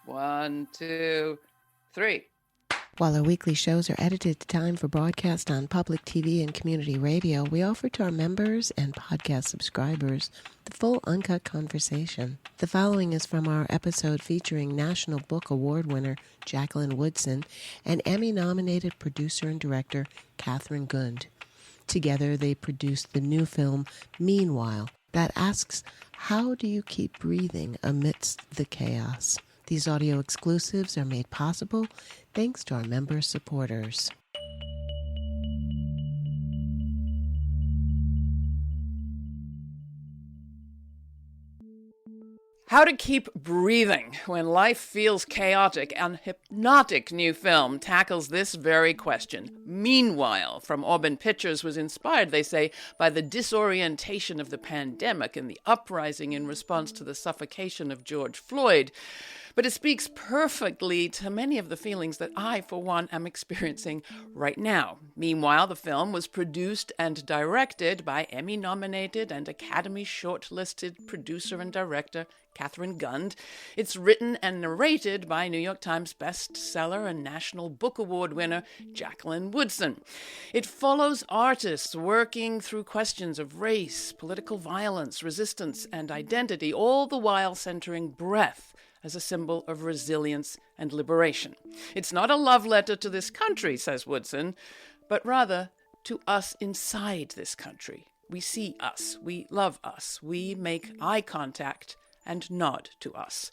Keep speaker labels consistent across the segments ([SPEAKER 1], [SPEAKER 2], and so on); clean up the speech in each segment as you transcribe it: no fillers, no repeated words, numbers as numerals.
[SPEAKER 1] 1, 2, 3.
[SPEAKER 2] While our weekly shows are edited to time for broadcast on public TV and community radio, we offer to our members and podcast subscribers the full uncut conversation. The following is from our episode featuring National Book Award winner Jacqueline Woodson and Emmy-nominated producer and director Catherine Gund. Together, they produced the new film Meanwhile that asks, how do you keep breathing amidst the chaos? These audio exclusives are made possible thanks to our member supporters.
[SPEAKER 1] How to Keep Breathing When Life Feels Chaotic, an hypnotic new film tackles this very question. Meanwhile, from Aubin Pictures, was inspired, they say, by the disorientation of the pandemic and the uprising in response to the suffocation of George Floyd. But it speaks perfectly to many of the feelings that I, for one, am experiencing right now. Meanwhile, the film was produced and directed by Emmy-nominated and Academy shortlisted producer and director Catherine Gund. It's written and narrated by New York Times bestseller and National Book Award winner Jacqueline Woodson. It follows artists working through questions of race, political violence, resistance, and identity, all the while centering breath as a symbol of resilience and liberation. It's not a love letter to this country, says Woodson, but rather to us inside this country. We see us, we love us, we make eye contact and nod to us.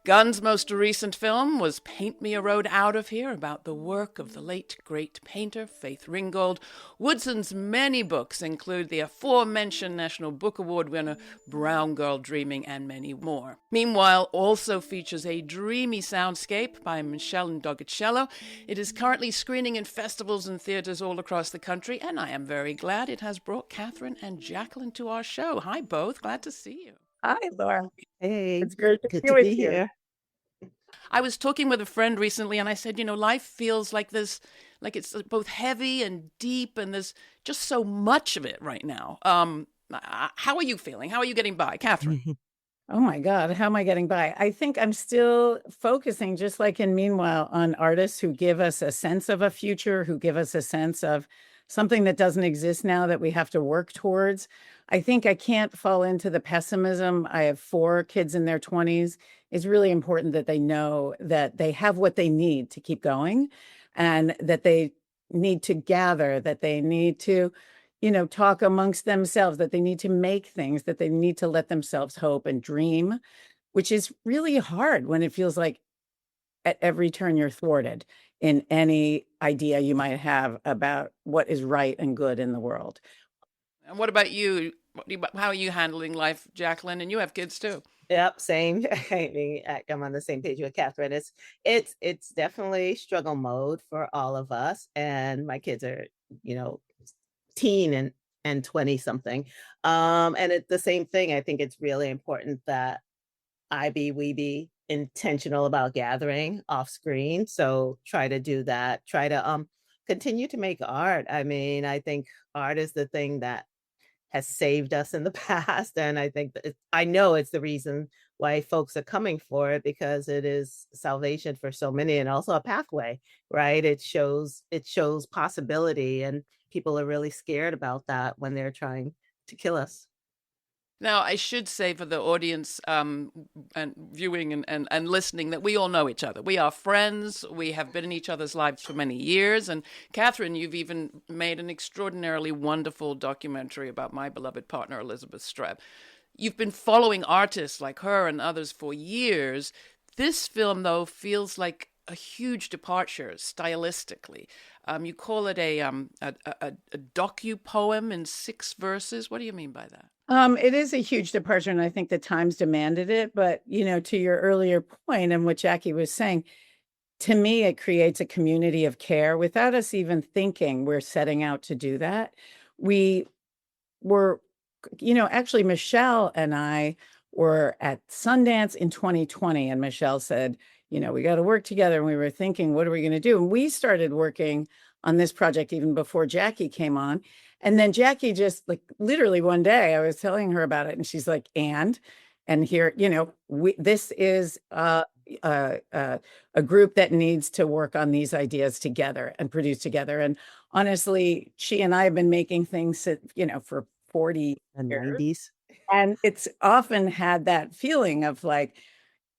[SPEAKER 1] Gunn's most recent film was Paint Me a Road Out of Here, about the work of the late great painter Faith Ringgold. Woodson's many books include the aforementioned National Book Award winner Brown Girl Dreaming and many more. Meanwhile, also features a dreamy soundscape by Meshell Ndegeocello. It is currently screening in festivals and theaters all across the country, and I am very glad it has brought Catherine and Jacqueline to our show. Hi, both. Glad to see you.
[SPEAKER 3] Hi, Laura.
[SPEAKER 4] Hey,
[SPEAKER 3] It's great to
[SPEAKER 4] good
[SPEAKER 3] be
[SPEAKER 4] to
[SPEAKER 3] with
[SPEAKER 4] be
[SPEAKER 3] you.
[SPEAKER 4] here.
[SPEAKER 1] I was talking with a friend recently and I said, life feels like it's both heavy and deep and there's just so much of it right now. How are you feeling? How are you getting by, Catherine?
[SPEAKER 3] Oh my God, how am I getting by? I think I'm still focusing, just like in Meanwhile, on artists who give us a sense of a future, who give us a sense of something that doesn't exist now that we have to work towards. I think I can't fall into the pessimism. I have 4 kids in their 20s. It's really important that they know that they have what they need to keep going and that they need to gather, that they need to, talk amongst themselves, that they need to make things, that they need to let themselves hope and dream, which is really hard when it feels like at every turn you're thwarted in any idea you might have about what is right and good in the world.
[SPEAKER 1] And what about you? How are you handling life, Jacqueline? And you have kids too.
[SPEAKER 4] Yep, same. I mean, I'm on the same page with Catherine. It's definitely struggle mode for all of us, and my kids are, teen and 20 something. And it's the same thing. I think it's really important that we be intentional about gathering off screen. So try to do that. Try to continue to make art. I mean, I think art is the thing that has saved us in the past. And I think I know it's the reason why folks are coming for it, because it is salvation for so many and also a pathway, right? It shows possibility, and people are really scared about that when they're trying to kill us.
[SPEAKER 1] Now, I should say for the audience and viewing and listening that we all know each other. We are friends. We have been in each other's lives for many years. And Catherine, you've even made an extraordinarily wonderful documentary about my beloved partner, Elizabeth Streb. You've been following artists like her and others for years. This film, though, feels like a huge departure stylistically. You call it a docu-poem in 6 verses. What do you mean by that?
[SPEAKER 3] It is a huge departure, and I think the Times demanded it. But, to your earlier point and what Jackie was saying, to me, it creates a community of care without us even thinking we're setting out to do that. We were, actually, Meshell and I were at Sundance in 2020, and Meshell said, we got to work together. And we were thinking, what are we going to do? And we started working on this project even before Jackie came on. And then Jackie just literally one day I was telling her about it and she's like, and here, this is a group that needs to work on these ideas together and produce together. And honestly, she and I have been making things, for 40
[SPEAKER 4] The
[SPEAKER 3] years.
[SPEAKER 4] 90s.
[SPEAKER 3] And it's often had that feeling of like,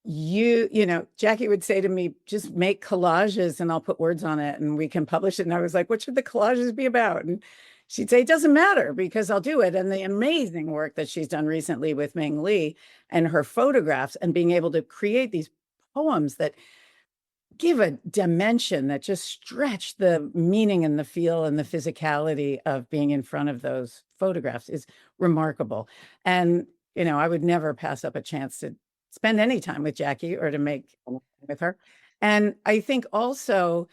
[SPEAKER 3] Jackie would say to me, just make collages and I'll put words on it and we can publish it. And I was like, what should the collages be about? And she'd say, it doesn't matter because I'll do it. And the amazing work that she's done recently with Ming Lee and her photographs and being able to create these poems that give a dimension that just stretch the meaning and the feel and the physicality of being in front of those photographs is remarkable. And, I would never pass up a chance to spend any time with Jackie or to make with her. And I think also,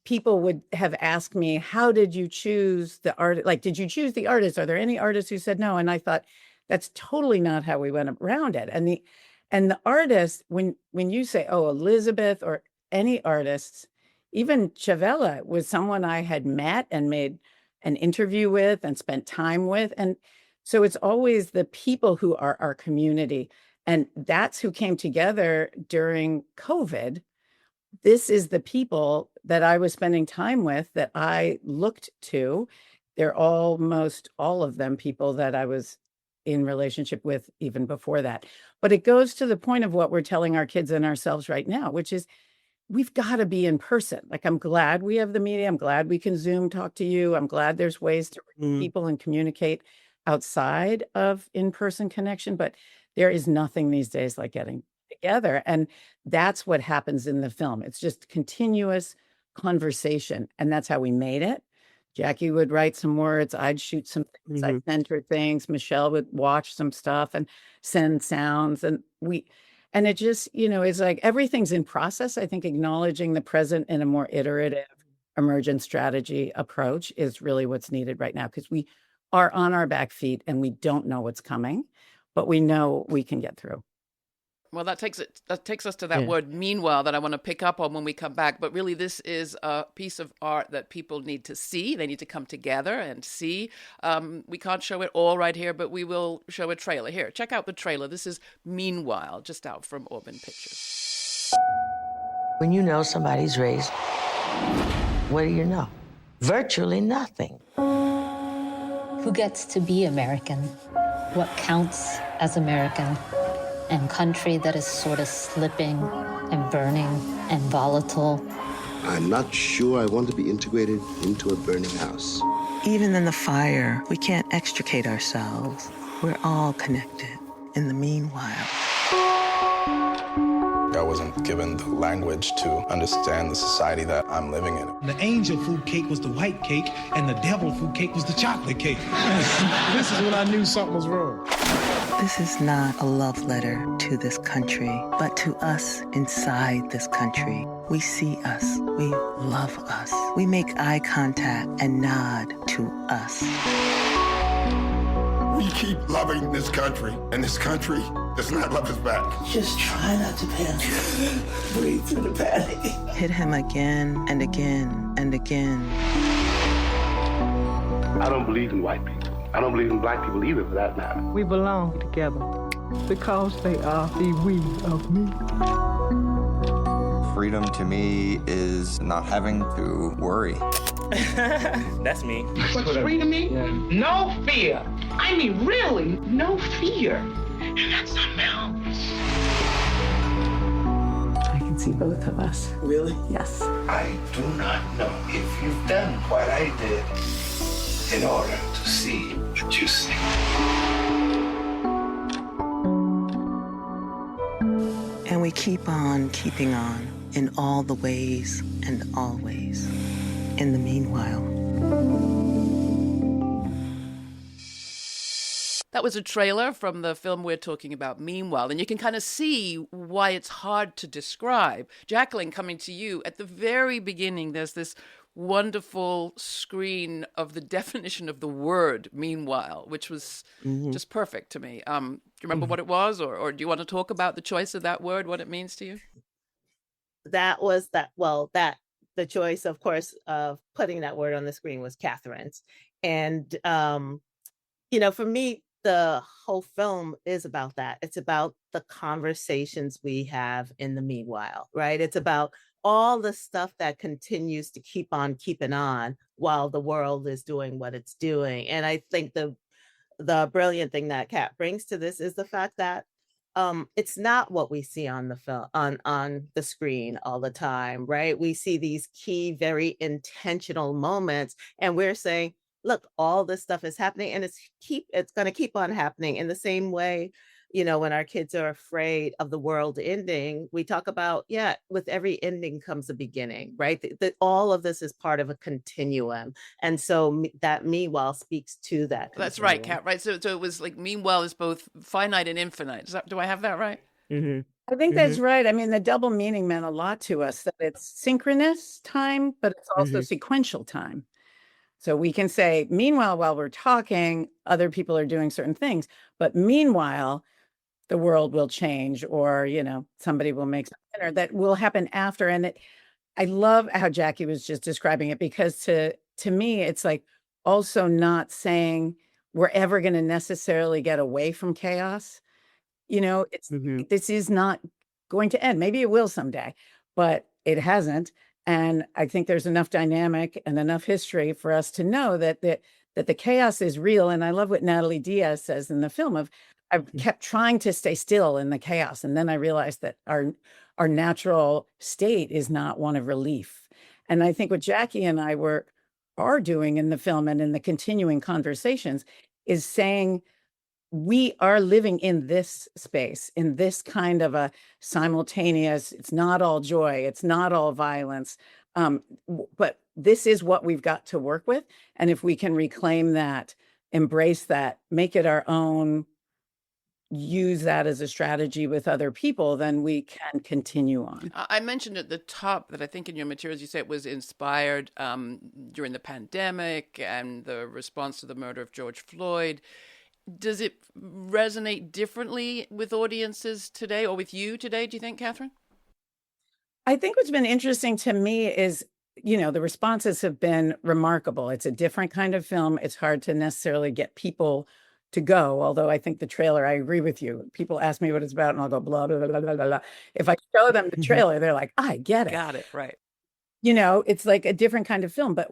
[SPEAKER 3] people would have asked me, how did you choose the art? Like, did you choose the artist? Are there any artists who said no? And I thought, that's totally not how we went around it. And the artist, when you say, oh, Elizabeth or any artists, even Chavella was someone I had met and made an interview with and spent time with. And so it's always the people who are our community. And that's who came together during COVID. This is the people that I was spending time with that I looked to. They're almost all of them people that I was in relationship with even before that. But it goes to the point of what we're telling our kids and ourselves right now, which is we've got to be in person. Like, I'm glad we have the media. I'm glad we can Zoom talk to you. I'm glad there's ways to reach people and communicate outside of in-person connection. But there is nothing these days like getting together. And that's what happens in the film. It's just continuous conversation. And that's how we made it. Jackie would write some words. I'd shoot some things. I'd send her things. Meshell would watch some stuff and send sounds. And it just, it's like everything's in process. I think acknowledging the present in a more iterative emergent strategy approach is really what's needed right now, because we are on our back feet and we don't know what's coming, but we know we can get through.
[SPEAKER 1] Well, that takes us to that word meanwhile that I want to pick up on when we come back. But really, this is a piece of art that people need to see. They need to come together and see. We can't show it all right here, but we will show a trailer. Here, check out the trailer. This is Meanwhile, just out from Aubin Pictures.
[SPEAKER 5] When you know somebody's race, what do you know? Virtually nothing.
[SPEAKER 6] Who gets to be American? What counts as American? And country that is sort of slipping and burning and volatile.
[SPEAKER 7] I'm not sure I want to be integrated into a burning house.
[SPEAKER 5] Even in the fire, we can't extricate ourselves. We're all connected in the meanwhile.
[SPEAKER 8] I wasn't given the language to understand the society that I'm living in.
[SPEAKER 9] The angel food cake was the white cake, and the devil food cake was the chocolate cake. This is when I knew something was wrong.
[SPEAKER 5] This is not a love letter to this country, but to us inside this country. We see us. We love us. We make eye contact and nod to us.
[SPEAKER 10] We keep loving this country, and this country does not love us back.
[SPEAKER 5] Just try not to panic. Breathe through the panic. Hit him again and again and again.
[SPEAKER 11] I don't believe in white people. I don't believe in black people either, for that matter.
[SPEAKER 12] We belong together because they are the we of me.
[SPEAKER 13] Freedom to me is not having to worry.
[SPEAKER 14] That's me.
[SPEAKER 15] What's free to me? Yeah. No fear. I mean, really, no fear. And that's something else.
[SPEAKER 3] I can see both of us.
[SPEAKER 5] Really?
[SPEAKER 3] Yes.
[SPEAKER 10] I do not know if you've done what I did in order to see what you see.
[SPEAKER 5] And we keep on keeping on in all the ways and always. In the meanwhile.
[SPEAKER 1] That was a trailer from the film we're talking about, Meanwhile, and you can kind of see why it's hard to describe. Jacqueline, coming to you, at the very beginning, there's this wonderful screen of the definition of the word meanwhile, which was just perfect to me. Do you remember what it was, or do you want to talk about the choice of that word, what it means to you?
[SPEAKER 4] The choice, of course, of putting that word on the screen was Catherine's. And, for me, the whole film is about that. It's about the conversations we have in the meanwhile, right? It's about all the stuff that continues to keep on keeping on while the world is doing what it's doing. And I think the brilliant thing that Kat brings to this is the fact that it's not what we see on the film on the screen all the time, right? We see these key, very intentional moments, and we're saying, look, all this stuff is happening, and it's going to keep on happening in the same way. When our kids are afraid of the world ending, we talk about, yeah, with every ending comes a beginning, right? That all of this is part of a continuum. And so that meanwhile speaks to that.
[SPEAKER 1] That's right, Kat, right? So it was like meanwhile is both finite and infinite. Do I have that right?
[SPEAKER 4] Mm-hmm.
[SPEAKER 3] I think that's right. I mean, the double meaning meant a lot to us, that it's synchronous time, but it's also sequential time. So we can say, meanwhile, while we're talking, other people are doing certain things, but meanwhile, the world will change, or, somebody will make some dinner that will happen after. And I love how Jackie was just describing it, because to me, it's like also not saying we're ever going to necessarily get away from chaos. This is not going to end. Maybe it will someday, but it hasn't. And I think there's enough dynamic and enough history for us to know that the chaos is real. And I love what Natalie Diaz says in the film of, I've kept trying to stay still in the chaos. And then I realized that our natural state is not one of relief. And I think what Jackie and I are doing in the film and in the continuing conversations is saying, we are living in this space, in this kind of a simultaneous, it's not all joy, it's not all violence, but this is what we've got to work with. And if we can reclaim that, embrace that, make it our own, use that as a strategy with other people, then we can continue on.
[SPEAKER 1] I mentioned at the top that I think in your materials you say it was inspired during the pandemic and the response to the murder of George Floyd. Does it resonate differently with audiences today, or with you today, do you think, Catherine?
[SPEAKER 3] I think what's been interesting to me is, the responses have been remarkable. It's a different kind of film. It's hard to necessarily get people to go, although I think the trailer, I agree with you. People ask me what it's about and I'll go blah, blah, blah, blah, blah, blah. If I show them the trailer, they're like, I get it.
[SPEAKER 1] Got it, right.
[SPEAKER 3] It's like a different kind of film. But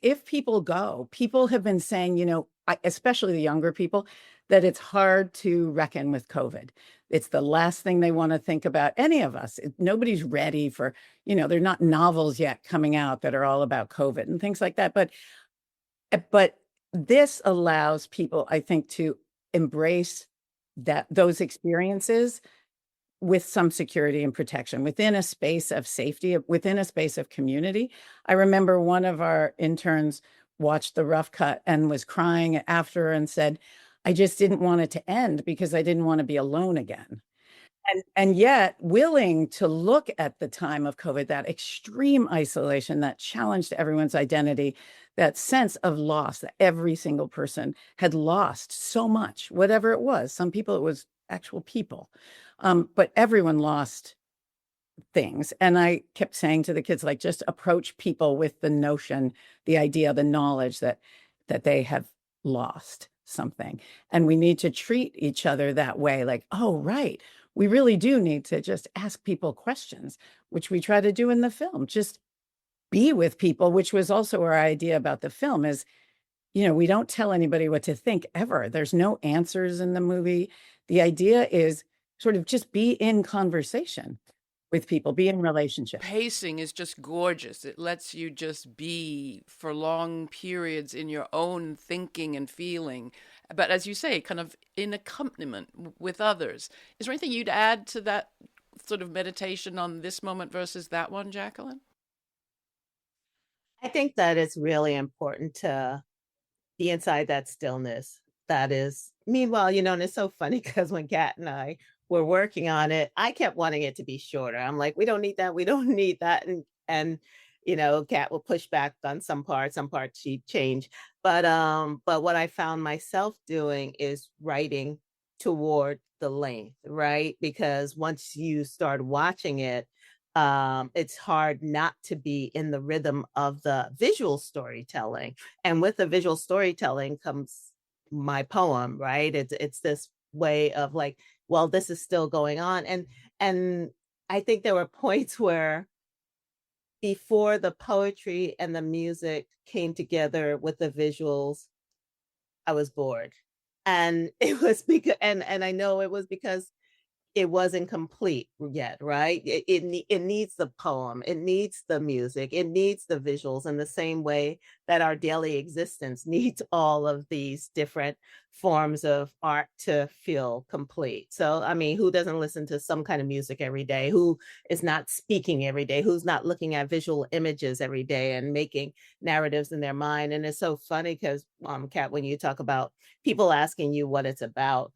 [SPEAKER 3] if people go, people have been saying, especially the younger people, that it's hard to reckon with COVID. It's the last thing they want to think about, any of us. Nobody's ready for, there are not novels yet coming out that are all about COVID and things like that. But this allows people, I think, to embrace those experiences with some security and protection within a space of safety, within a space of community. I remember one of our interns watched the rough cut and was crying after and said, I just didn't want it to end because I didn't want to be alone again. And yet willing to look at the time of COVID, that extreme isolation, that challenge to everyone's identity, that sense of loss that every single person had lost so much, whatever it was. Some people, it was actual people, but everyone lost things. And I kept saying to the kids, like, just approach people with the notion, the idea, the knowledge that they have lost something. And we need to treat each other that way, like, oh, right. We really do need to just ask people questions, which we try to do in the film. Just be with people, which was also our idea about the film is, we don't tell anybody what to think ever. There's no answers in the movie. The idea is sort of just be in conversation with people, be in relationship.
[SPEAKER 1] Pacing is just gorgeous. It lets you just be for long periods in your own thinking and feeling. But as you say, kind of in accompaniment with others. Is there anything you'd add to that sort of meditation on this moment versus that one, Jacqueline?
[SPEAKER 4] I think that it's really important to be inside that stillness. That is, meanwhile, and it's so funny because when Kat and I were working on it, I kept wanting it to be shorter. I'm like, we don't need that. We don't need that. And Kat will push back on some parts she'd change. But what I found myself doing is writing toward the length, right? Because once you start watching it, it's hard not to be in the rhythm of the visual storytelling. And with the visual storytelling comes my poem, right? It's this way of like, well, this is still going on. And I think there were points where before the poetry and the music came together with the visuals, I was bored. And it was because, and I know it was because it wasn't complete yet, right? It needs the poem, it needs the music, it needs the visuals in the same way that our daily existence needs all of these different forms of art to feel complete. So, I mean, who doesn't listen to some kind of music every day? Who is not speaking every day? Who's not looking at visual images every day and making narratives in their mind? And it's so funny because, Kat, when you talk about people asking you what it's about,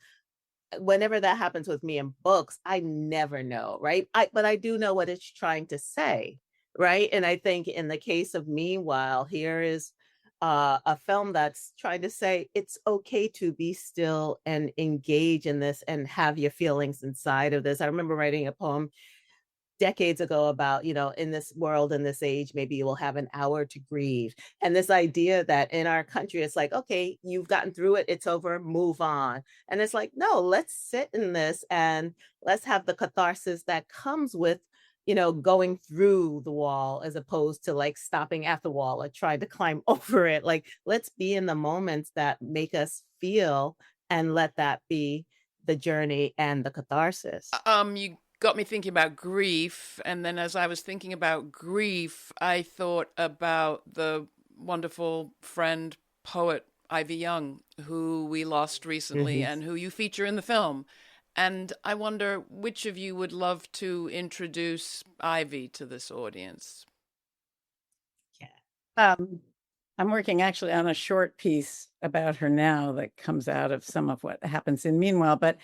[SPEAKER 4] whenever that happens with me in books, I never know, right? But I do know what it's trying to say, right? And I think in the case of Meanwhile, here is a film that's trying to say it's okay to be still and engage in this and have your feelings inside of this. I remember writing a poem decades ago about, in this world, in this age, maybe you will have an hour to grieve. And this idea that in our country, it's like, okay, you've gotten through it, it's over, move on. And it's like, no, let's sit in this and let's have the catharsis that comes with, going through the wall as opposed to like stopping at the wall or trying to climb over it. Like, let's be in the moments that make us feel and let that be the journey and the catharsis.
[SPEAKER 1] You got me thinking about grief, and then as I was thinking about grief, I thought about the wonderful friend, poet Ivy Young, who we lost recently and who you feature in the film. And I wonder which of you would love to introduce Ivy to this audience.
[SPEAKER 3] I'm working actually on a short piece about her now that comes out of some of what happens in Meanwhile. But,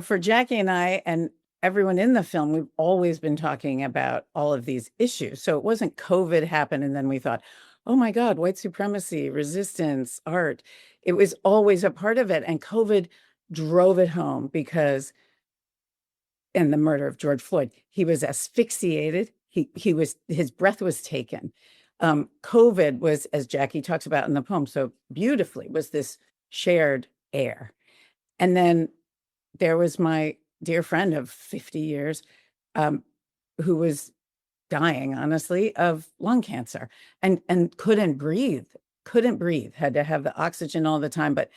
[SPEAKER 3] for Jackie and I and everyone in the film, we've always been talking about all of these issues. So it wasn't COVID happened and then we thought, oh my God, white supremacy, resistance, art. It was always a part of it. And COVID drove it home because in the murder of George Floyd, he was asphyxiated. His breath was taken. COVID was, as Jackie talks about in the poem so beautifully, was this shared air. And then there was my dear friend of 50 years who was dying, honestly, of lung cancer and couldn't breathe, had to have the oxygen all the time. But,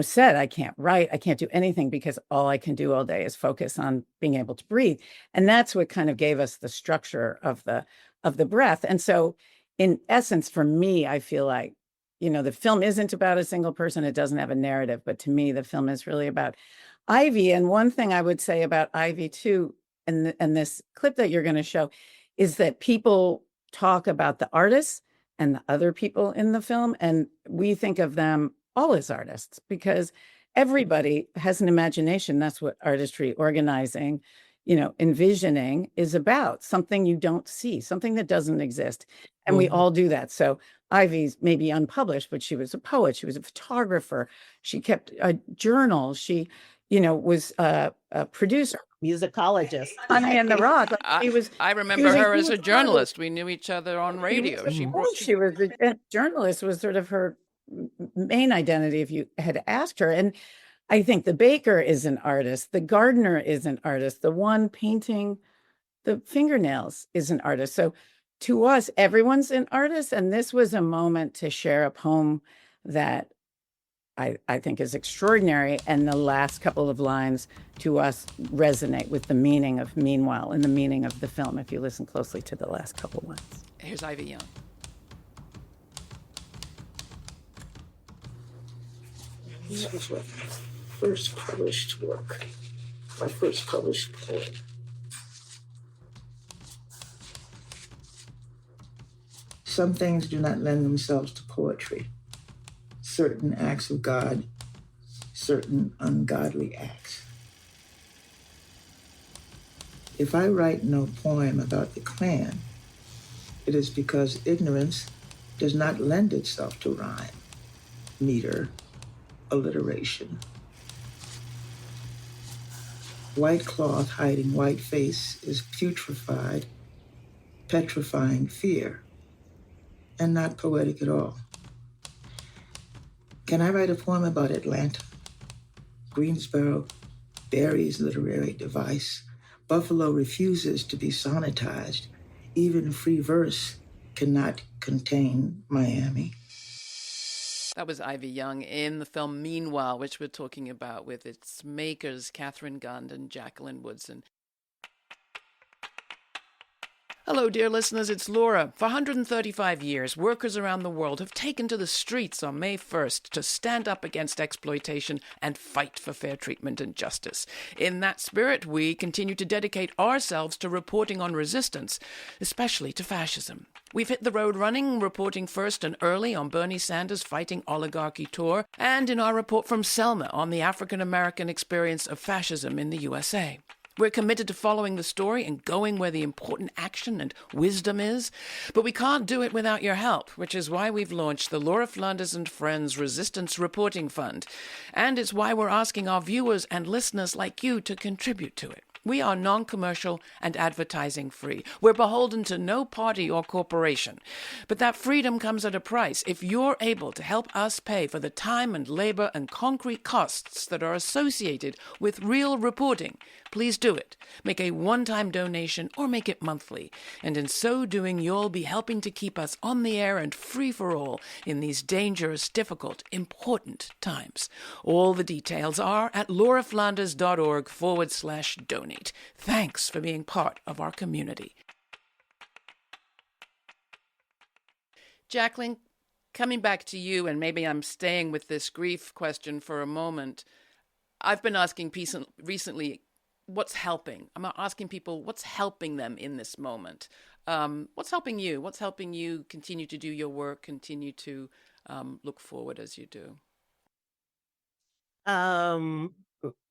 [SPEAKER 3] said, I can't write, I can't do anything because all I can do all day is focus on being able to breathe. And that's what kind of gave us the structure of the breath. And so in essence, for me, I feel like, the film isn't about a single person. It doesn't have a narrative. But to me, the film is really about Ivy. And one thing I would say about Ivy, too, and this clip that you're going to show, is that people talk about the artists and the other people in the film. And we think of them all as artists because everybody has an imagination. That's what artistry, organizing, envisioning is about. Something you don't see, something that doesn't exist. And we all do that. So Ivy's maybe unpublished, but she was a poet. She was a photographer. She kept a journal. She, was a producer.
[SPEAKER 4] Musicologist.
[SPEAKER 3] Honey and the Rock.
[SPEAKER 1] I remember her as a journalist. We knew each other on radio.
[SPEAKER 3] She was a journalist, was sort of her main identity if you had asked her. And I think the baker is an artist. The gardener is an artist. The one painting the fingernails is an artist. So to us, everyone's an artist. And this was a moment to share a poem that I think is extraordinary. And the last couple of lines to us resonate with the meaning of Meanwhile and the meaning of the film, if you listen closely to the last couple lines.
[SPEAKER 1] Here's Ivy Young.
[SPEAKER 16] That was my first published work, my first published poem. Some things do not lend themselves to poetry. Certain acts of God, certain ungodly acts. If I write no poem about the Klan, it is because ignorance does not lend itself to rhyme, meter, alliteration. White cloth hiding white face is putrefied, petrifying fear, and not poetic at all. Can I write a poem about Atlanta? Greensboro buries literary device. Buffalo refuses to be sonetized. Even free verse cannot contain Miami.
[SPEAKER 1] That was Ivy Young in the film Meanwhile, which we're talking about with its makers, Catherine Gund and Jacqueline Woodson. Hello, dear listeners, it's Laura. For 135 years, workers around the world have taken to the streets on May 1st to stand up against exploitation and fight for fair treatment and justice. In that spirit, we continue to dedicate ourselves to reporting on resistance, especially to fascism. We've hit the road running, reporting first and early on Bernie Sanders' Fighting Oligarchy tour, and in our report from Selma on the African-American experience of fascism in the USA. We're committed to following the story and going where the important action and wisdom is, but we can't do it without your help, which is why we've launched the Laura Flanders and Friends Resistance Reporting Fund, and it's why we're asking our viewers and listeners like you to contribute to it. We are non-commercial and advertising-free. We're beholden to no party or corporation. But that freedom comes at a price. If you're able to help us pay for the time and labor and concrete costs that are associated with real reporting, please do it. Make a one-time donation or make it monthly. And in so doing, you'll be helping to keep us on the air and free for all in these dangerous, difficult, important times. All the details are at lauraflanders.org/donate. Thanks for being part of our community. Jacqueline, coming back to you, and maybe I'm staying with this grief question for a moment. I've been asking recently, what's helping? I'm asking people, what's helping them in this moment? What's helping you? What's helping you continue to do your work, continue to look forward as you do?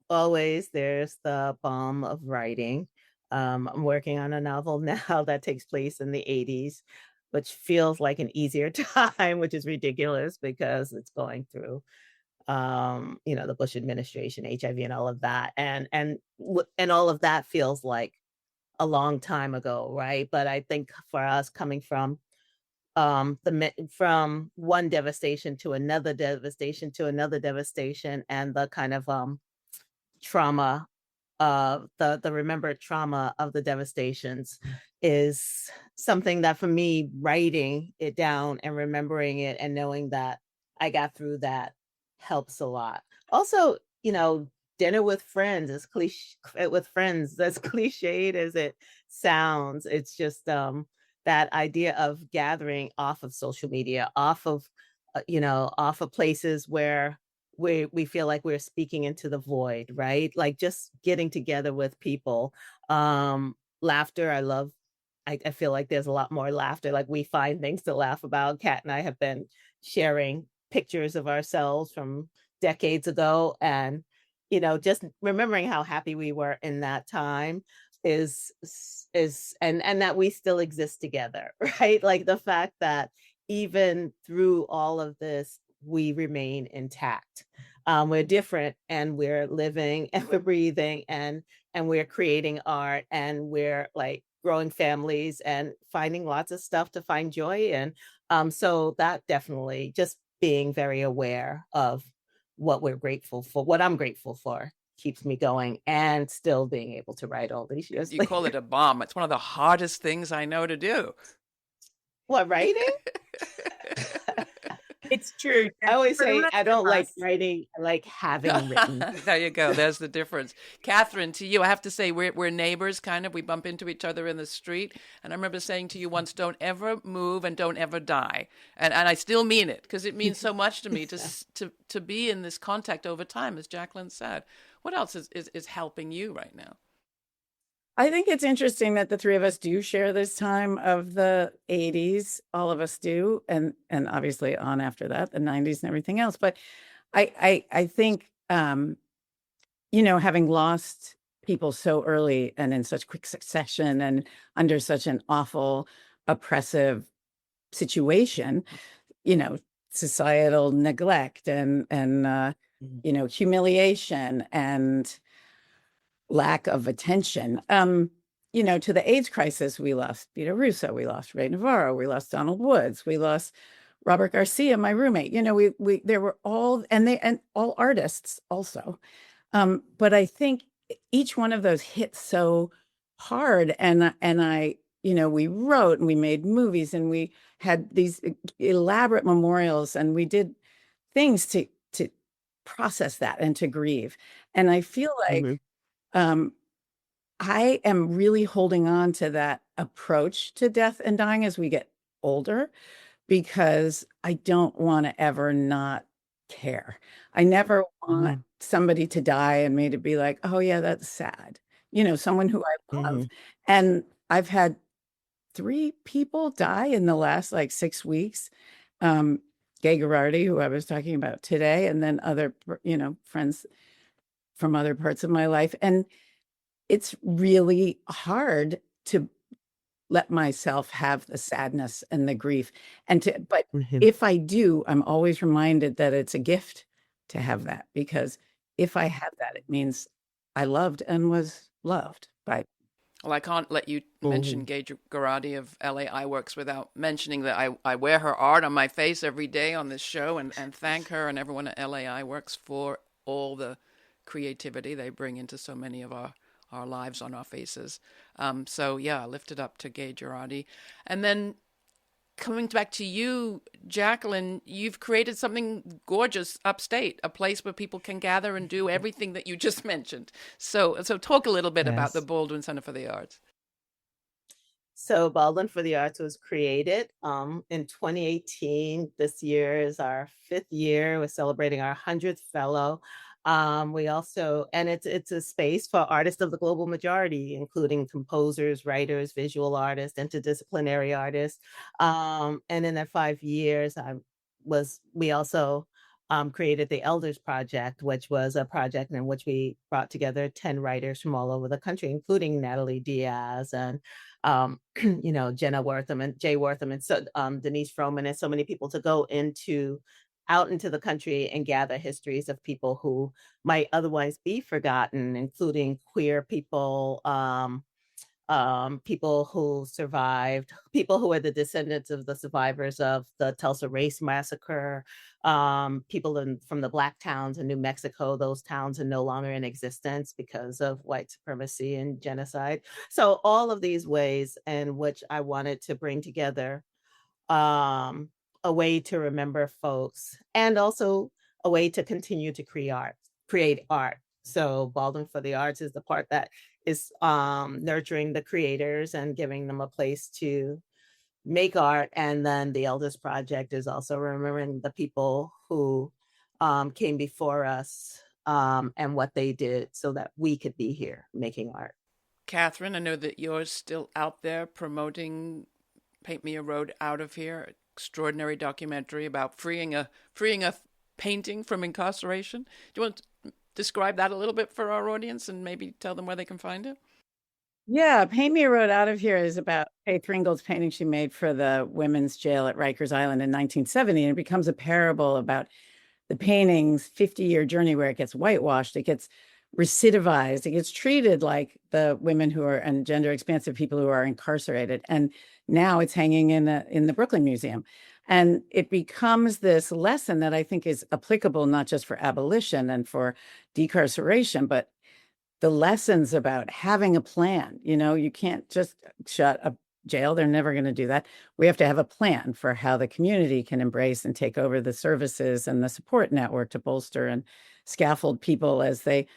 [SPEAKER 4] Always there's the balm of writing. I'm working on a novel now that takes place in the 80s, which feels like an easier time, which is ridiculous because it's going through, the Bush administration, HIV and all of that. And all of that feels like a long time ago, right? But I think for us coming from from one devastation to another devastation to another devastation, and the kind of trauma, the remembered trauma of the devastations is something that for me, writing it down and remembering it and knowing that I got through that helps a lot. Also, dinner with friends is with friends, as cliched as it sounds. It's just that idea of gathering off of social media, off of places where we feel like we're speaking into the void, right? Like just getting together with people. Laughter, I feel like there's a lot more laughter. Like we find things to laugh about. Kat and I have been sharing pictures of ourselves from decades ago. And, just remembering how happy we were in that time is and that we still exist together, right? Like the fact that even through all of this, we remain intact. We're different and we're living and we're breathing and we're creating art and we're like growing families and finding lots of stuff to find joy in. So that definitely just being very aware of what we're grateful for, what I'm grateful for, keeps me going and still being able to write all these years.
[SPEAKER 1] You call it a bomb. It's one of the hardest things I know to do.
[SPEAKER 4] What, writing?
[SPEAKER 3] It's true.
[SPEAKER 4] I always say I don't like writing, I like having written.
[SPEAKER 1] There you go. There's the difference. Catherine, to you, I have to say we're neighbors, kind of. We bump into each other in the street. And I remember saying to you once, don't ever move and don't ever die. And I still mean it because it means so much to me to be in this contact over time, as Jacqueline said. What else is helping you right now?
[SPEAKER 3] I think it's interesting that the three of us do share this time of the 80s. All of us do. And obviously on after that, the 90s and everything else. But I think, having lost people so early and in such quick succession and under such an awful, oppressive situation, societal neglect and humiliation and lack of attention. To the AIDS crisis, we lost Vito Russo, we lost Ray Navarro, we lost Donald Woods, we lost Robert Garcia, my roommate. We there were all and all artists also. But I think each one of those hit so hard, and I, we wrote and we made movies and we had these elaborate memorials and we did things to process that and to grieve. And I feel like I am really holding on to that approach to death and dying as we get older, because I don't want to ever not care. I never want somebody to die and me to be like, oh yeah, that's sad. Someone who I love. And I've had 3 people die in the last 6 weeks. Gay Garardi, who I was talking about today, and then other, friends from other parts of my life. And it's really hard to let myself have the sadness and the grief. But if I do, I'm always reminded that it's a gift to have that, because if I have that, it means I loved and was loved by.
[SPEAKER 1] Well, I can't let you mention Gay Garardi of LA Works without mentioning that I wear her art on my face every day on this show, and thank her and everyone at LA Works for all the creativity they bring into so many of our lives on our faces. So yeah, lift it up to Gay Garardi. And then coming back to you, Jacqueline, you've created something gorgeous upstate, a place where people can gather and do everything that you just mentioned. So talk a little bit about the Baldwin Center for the Arts.
[SPEAKER 4] So Baldwin for the Arts was created in 2018. This year is our 5th year. We're celebrating our 100th fellow. We also, and it's a space for artists of the global majority, including composers, writers, visual artists, interdisciplinary artists. And in that 5 years, we also created the Elders Project, which was a project in which we brought together 10 writers from all over the country, including Natalie Diaz and Jenna Wortham and Jay Wortham and so Denise Froman and so many people to go out into the country and gather histories of people who might otherwise be forgotten, including queer people, people who survived, people who are the descendants of the survivors of the Tulsa Race Massacre, people from the Black towns in New Mexico. Those towns are no longer in existence because of white supremacy and genocide. So all of these ways in which I wanted to bring together a way to remember folks, and also a way to continue to create art. So Baldwin for the Arts is the part that is nurturing the creators and giving them a place to make art. And then the Elders Project is also remembering the people who came before us and what they did so that we could be here making art.
[SPEAKER 1] Catherine, I know that you're still out there promoting Paint Me a Road Out of Here, extraordinary documentary about freeing a painting from incarceration. Do you want to describe that a little bit for our audience and maybe tell them where they can find it?
[SPEAKER 3] Yeah, Paint Me a Road Out of Here is about Faith Ringgold's painting she made for the women's jail at Rikers Island in 1970, and it becomes a parable about the painting's 50-year journey where it gets whitewashed, it gets recidivized, it gets treated like the women who are and gender expansive people who are incarcerated, and now it's hanging in the Brooklyn Museum. And it becomes this lesson that I think is applicable not just for abolition and for decarceration, but the lessons about having a plan. You can't just shut a jail. They're never going to do that. We have to have a plan for how the community can embrace and take over the services and the support network to bolster and scaffold people as they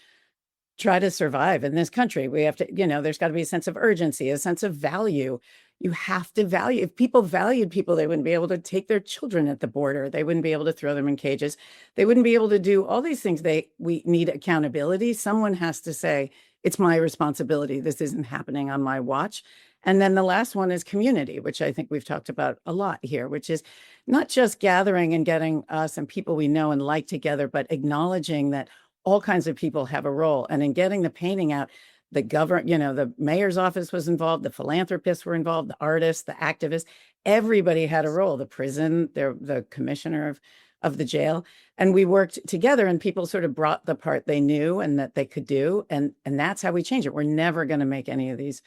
[SPEAKER 3] try to survive in this country. We have to, there's got to be a sense of urgency, a sense of value. You have to value. If people valued people, they wouldn't be able to take their children at the border. They wouldn't be able to throw them in cages. They wouldn't be able to do all these things. We need accountability. Someone has to say, it's my responsibility. This isn't happening on my watch. And then the last one is community, which I think we've talked about a lot here, which is not just gathering and getting us and people we know and like together, but acknowledging that all kinds of people have a role. And in getting the painting out, the mayor's office was involved, the philanthropists were involved, the artists, the activists, everybody had a role, the prison, the commissioner of the jail. And we worked together and people sort of brought the part they knew and that they could do. And that's how we change it. We're never going to make any of these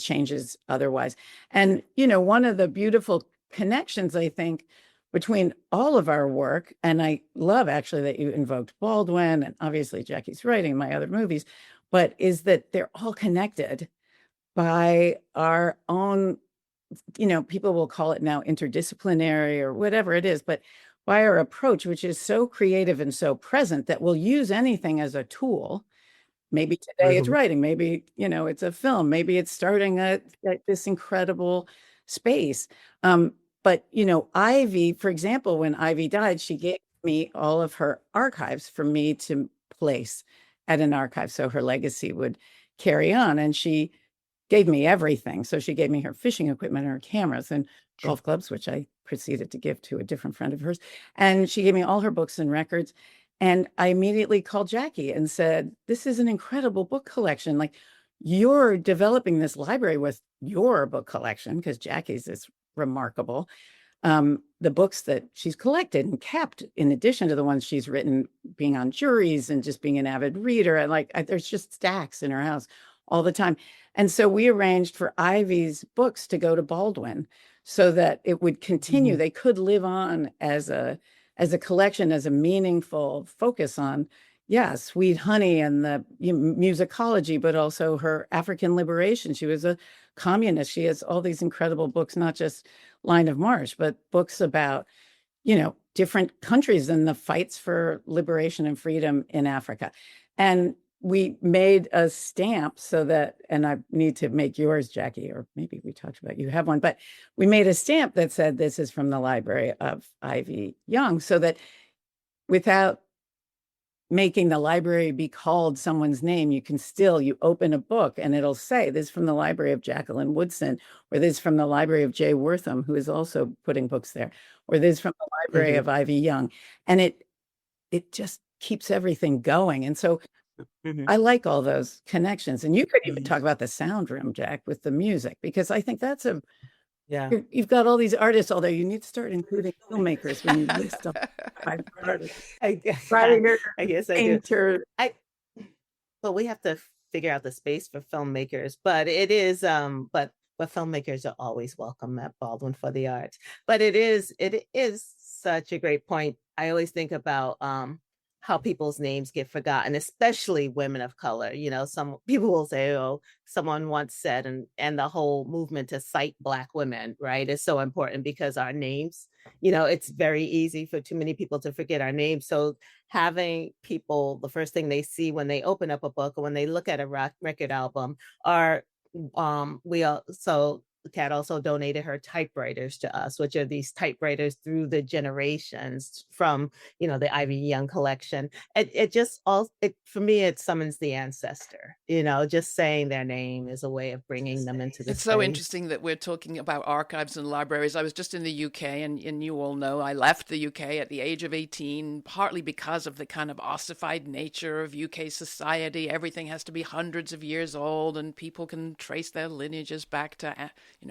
[SPEAKER 3] changes otherwise. And, one of the beautiful connections, I think, between all of our work, and I love actually that you invoked Baldwin and obviously Jackie's writing, my other movies, but is that they're all connected by our own, people will call it now interdisciplinary or whatever it is, but by our approach, which is so creative and so present that we'll use anything as a tool. Maybe today it's writing, maybe, it's a film, maybe it's starting this incredible space. But, Ivy, for example, when Ivy died, she gave me all of her archives for me to place at an archive so her legacy would carry on. And she gave me everything. So she gave me her fishing equipment, her cameras and golf clubs, which I proceeded to give to a different friend of hers. And she gave me all her books and records. And I immediately called Jackie and said, this is an incredible book collection. Like, you're developing this library with your book collection, because Jackie's is remarkable. The books that she's collected and kept, in addition to the ones she's written, being on juries and just being an avid reader. And there's just stacks in her house all the time. And so we arranged for Ivy's books to go to Baldwin so that it would continue. They could live on as a collection, as a meaningful focus on, Sweet Honey and the musicology, but also her African liberation. She was a communist. She has all these incredible books, not just Line of March, but books about, different countries and the fights for liberation and freedom in Africa. And we made a stamp so that, and I need to make yours, Jackie, or maybe we talked about, you have one, but we made a stamp that said, this is from the library of Ivy Young, so that without making the library be called someone's name, you open a book and it'll say, this is from the library of Jacqueline Woodson, or this is from the library of Jay Wortham, who is also putting books there, or this is from the library of Ivy Young. And it just keeps everything going. And so I like all those connections. And you could even talk about the sound room, Jack, with the music, because I think that's you've got all these artists, although you need to start including filmmakers when you list them.
[SPEAKER 4] I guess I do. But we have to figure out the space for filmmakers. But it is, but filmmakers are always welcome at Baldwin for the Arts. But it is such a great point. I always think about how people's names get forgotten, especially women of color. Some people will say, oh, someone once said, and the whole movement to cite Black women, right, is so important because our names, it's very easy for too many people to forget our names. So having people, the first thing they see when they open up a book or when they look at a record album are, Kat also donated her typewriters to us, which are these typewriters through the generations from, the Ivy Young collection. For me, it summons the ancestor, just saying their name is a way of bringing them into the
[SPEAKER 1] It's so interesting that we're talking about archives and libraries. I was just in the UK, and you all know I left the UK at the age of 18, partly because of the kind of ossified nature of UK society. Everything has to be hundreds of years old, and people can trace their lineages back to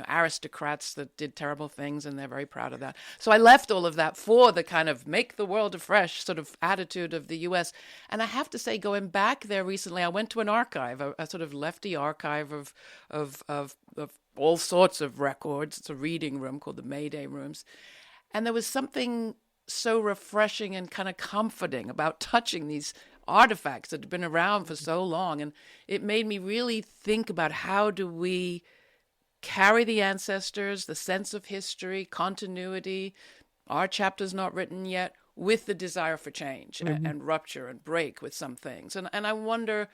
[SPEAKER 1] aristocrats that did terrible things, and they're very proud of that. So I left all of that for the kind of make the world afresh sort of attitude of the US. And I have to say, going back there recently, I went to an archive, a sort of lefty archive of all sorts of records. It's a reading room called the Mayday Rooms. And there was something so refreshing and kind of comforting about touching these artifacts that had been around for so long. And it made me really think about, how do we carry the ancestors, the sense of history, continuity, our chapter's not written yet, with the desire for change and rupture and break with some things. And I wonder,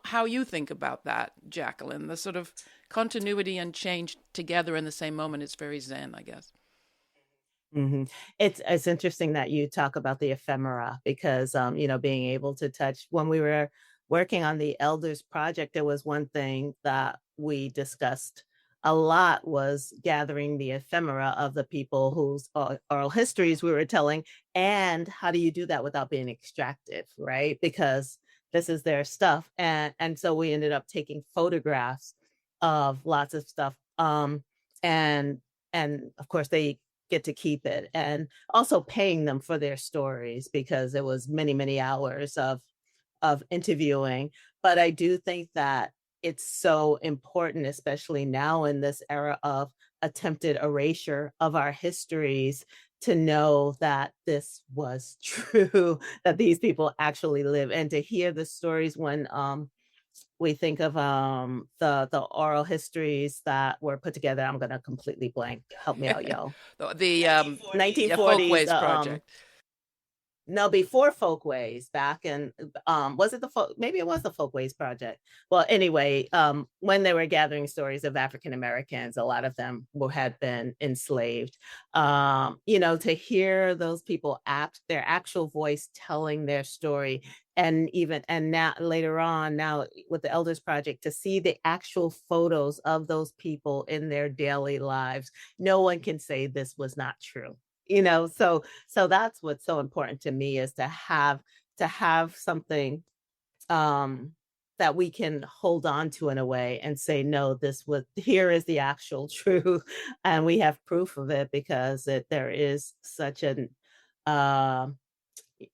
[SPEAKER 1] how you think about that, Jacqueline, the sort of continuity and change together in the same moment. It's very Zen, I guess.
[SPEAKER 4] Mm-hmm. It's interesting that you talk about the ephemera, because, being able to touch, when we were working on the Elders Project, there was one thing that we discussed a lot, was gathering the ephemera of the people whose oral histories we were telling. And how do you do that without being extractive, right? Because this is their stuff. And so we ended up taking photographs of lots of stuff. And of course they get to keep it, and also paying them for their stories, because it was many, many hours of interviewing. But I do think that it's so important, especially now in this era of attempted erasure of our histories, to know that this was true, that these people actually live, and to hear the stories when we think of the oral histories that were put together. I'm gonna completely blank. Help me out, y'all.
[SPEAKER 1] The
[SPEAKER 4] 1940s.
[SPEAKER 1] Folkways Project.
[SPEAKER 4] No, before Folkways, back in was it maybe it was the Folkways Project. Well, anyway, when they were gathering stories of African Americans, a lot of them had been enslaved. To hear those people their actual voice telling their story, and now later on, now with the Elders Project, to see the actual photos of those people in their daily lives, no one can say this was not true. So that's what's so important to me, is to have something that we can hold on to in a way and say, no, here is the actual truth, and we have proof of it, because there is such an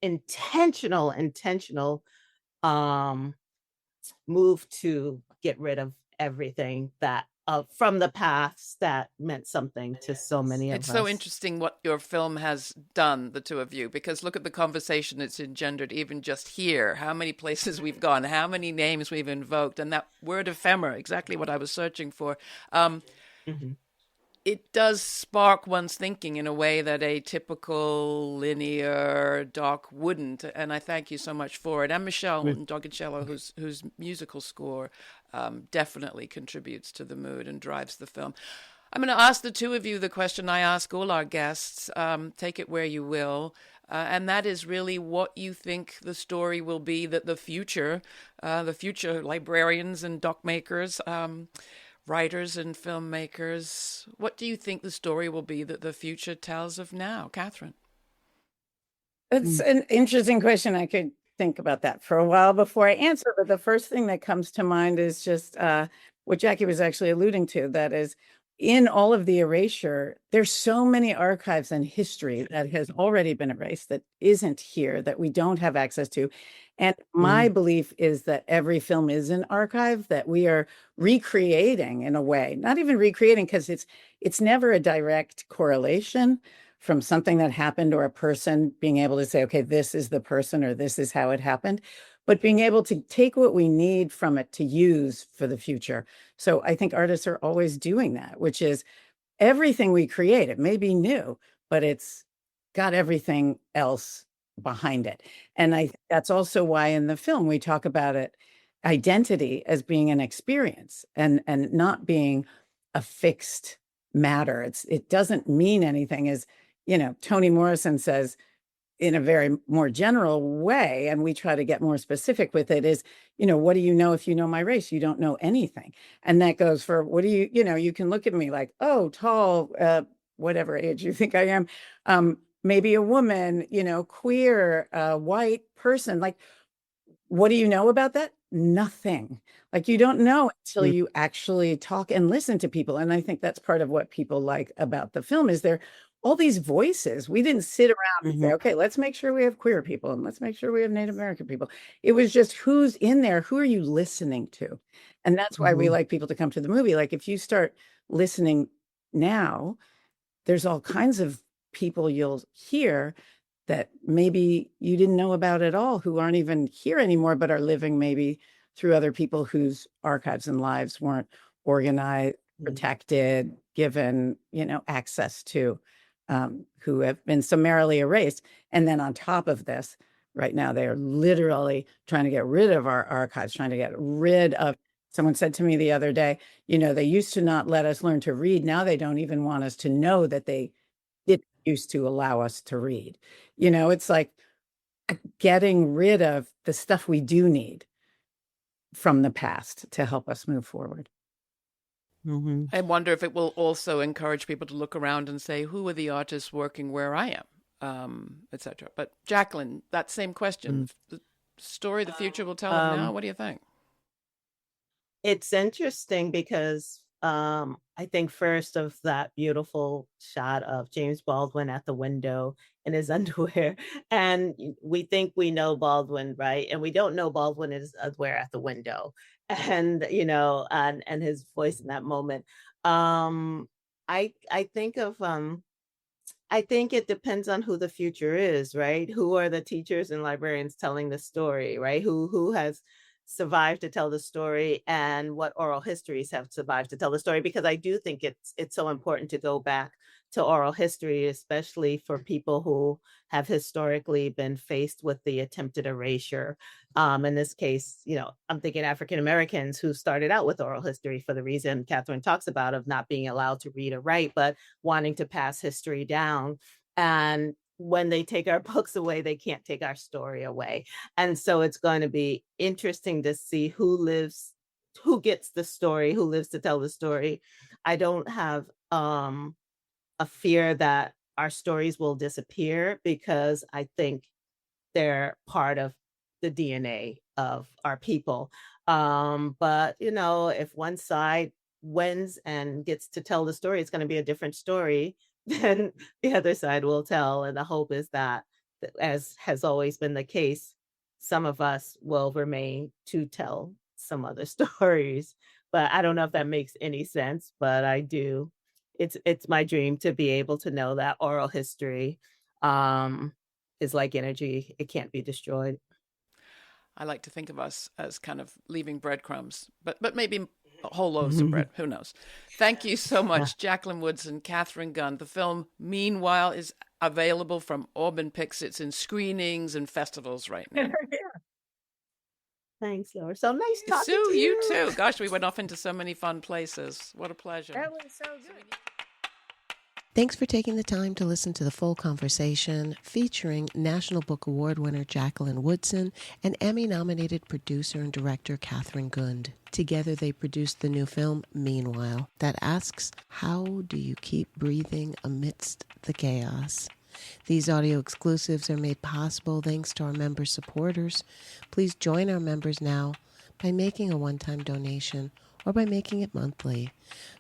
[SPEAKER 4] intentional move to get rid of everything that from the past that meant something to so many of us.
[SPEAKER 1] It's so interesting what your film has done, the two of you, because look at the conversation it's engendered even just here, how many places we've gone, how many names we've invoked, and that word ephemera, exactly what I was searching for. It does spark one's thinking in a way that a typical linear doc wouldn't, and I thank you so much for it. And Meshell Ndegeocello, whose musical score definitely contributes to the mood and drives the film. I'm going to ask the two of you the question I ask all our guests. Take it where you will. And that is really what you think the story will be that the future librarians and doc makers, writers and filmmakers, what do you think the story will be that the future tells of now? Catherine?
[SPEAKER 3] It's an interesting question. I could think about that for a while before I answer, but the first thing that comes to mind is just what Jackie was actually alluding to. That is, in all of the erasure, there's so many archives and history that has already been erased that isn't here, that we don't have access to. And my belief is that every film is an archive that we are recreating in a way, not even recreating, because it's never a direct correlation from something that happened or a person being able to say, okay, this is the person or this is how it happened, but being able to take what we need from it to use for the future. So I think artists are always doing that, which is everything we create, it may be new, but it's got everything else behind it. And that's also why in the film we talk about it, identity as being an experience and not being a fixed matter. It doesn't mean anything, as Toni Morrison says in a very more general way, and we try to get more specific with it, is, what do you know if you know my race? You don't know anything. And that goes for, what do you can look at me like, oh, tall, whatever age you think I am, maybe a woman, queer, white person. Like, what do you know about that? Nothing. Like, you don't know until you actually talk and listen to people. And I think that's part of what people like about the film, is there all these voices. We didn't sit around and say, okay, let's make sure we have queer people and let's make sure we have Native American people. It was just, who's in there? Who are you listening to? And that's why we like people to come to the movie. Like, if you start listening now, there's all kinds of people you'll hear that maybe you didn't know about at all, who aren't even here anymore, but are living maybe through other people whose archives and lives weren't organized, protected, given, access to, who have been summarily erased. And then on top of this, right now, they are literally trying to get rid of our archives, trying to get rid of, someone said to me the other day, they used to not let us learn to read. Now they don't even want us to know that they didn't used to allow us to read. It's like getting rid of the stuff we do need from the past to help us move forward.
[SPEAKER 1] I wonder if it will also encourage people to look around and say, who are the artists working where I am, etc. But Jacqueline, that same question, the story the future will tell of now, what do you think?
[SPEAKER 4] It's interesting because I think first of that beautiful shot of James Baldwin at the window in his underwear. And we think we know Baldwin, right? And we don't know Baldwin in his underwear at the window. And, and his voice in that moment. I think of I think it depends on who the future is, right? Who are the teachers and librarians telling the story, right? Who has survived to tell the story, and what oral histories have survived to tell the story? Because I do think it's so important to go back to oral history, especially for people who have historically been faced with the attempted erasure. In this case, I'm thinking African Americans who started out with oral history for the reason Catherine talks about, of not being allowed to read or write, but wanting to pass history down. And when they take our books away, they can't take our story away. And so it's going to be interesting to see who gets the story, who lives to tell the story. I don't have a fear that our stories will disappear, because I think they're part of the DNA of our people. But if one side wins and gets to tell the story, it's going to be a different story than the other side will tell. And the hope is that, as has always been the case, some of us will remain to tell some other stories. But I don't know if that makes any sense, but I do. It's my dream to be able to know that oral history is like energy. It can't be destroyed.
[SPEAKER 1] I like to think of us as kind of leaving breadcrumbs, but maybe whole loaves of bread. Who knows? Thank you so much, Jacqueline Woodson, Catherine Gunn. The film, Meanwhile, is available from Aubin Pictures. It's in screenings and festivals right now.
[SPEAKER 4] Thanks, Laura. So nice talking
[SPEAKER 1] Sue,
[SPEAKER 4] to you.
[SPEAKER 1] you too. Gosh, we went off into so many fun places. What a pleasure.
[SPEAKER 3] That was so good.
[SPEAKER 2] Thanks for taking the time to listen to the full conversation featuring National Book Award winner Jacqueline Woodson and Emmy-nominated producer and director Catherine Gund. Together they produced the new film, Meanwhile, that asks, how do you keep breathing amidst the chaos? These audio exclusives are made possible thanks to our member supporters. Please join our members now by making a one-time donation or by making it monthly.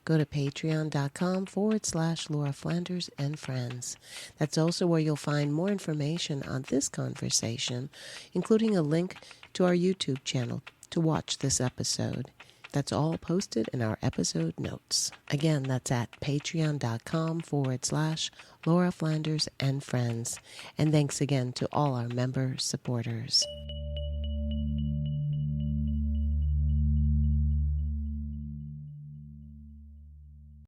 [SPEAKER 2] Go to patreon.com/Laura Flanders and Friends. That's also where you'll find more information on this conversation, including a link to our YouTube channel to watch this episode. That's all posted in our episode notes. Again, that's at patreon.com/Laura Flanders and Friends. And thanks again to all our member supporters.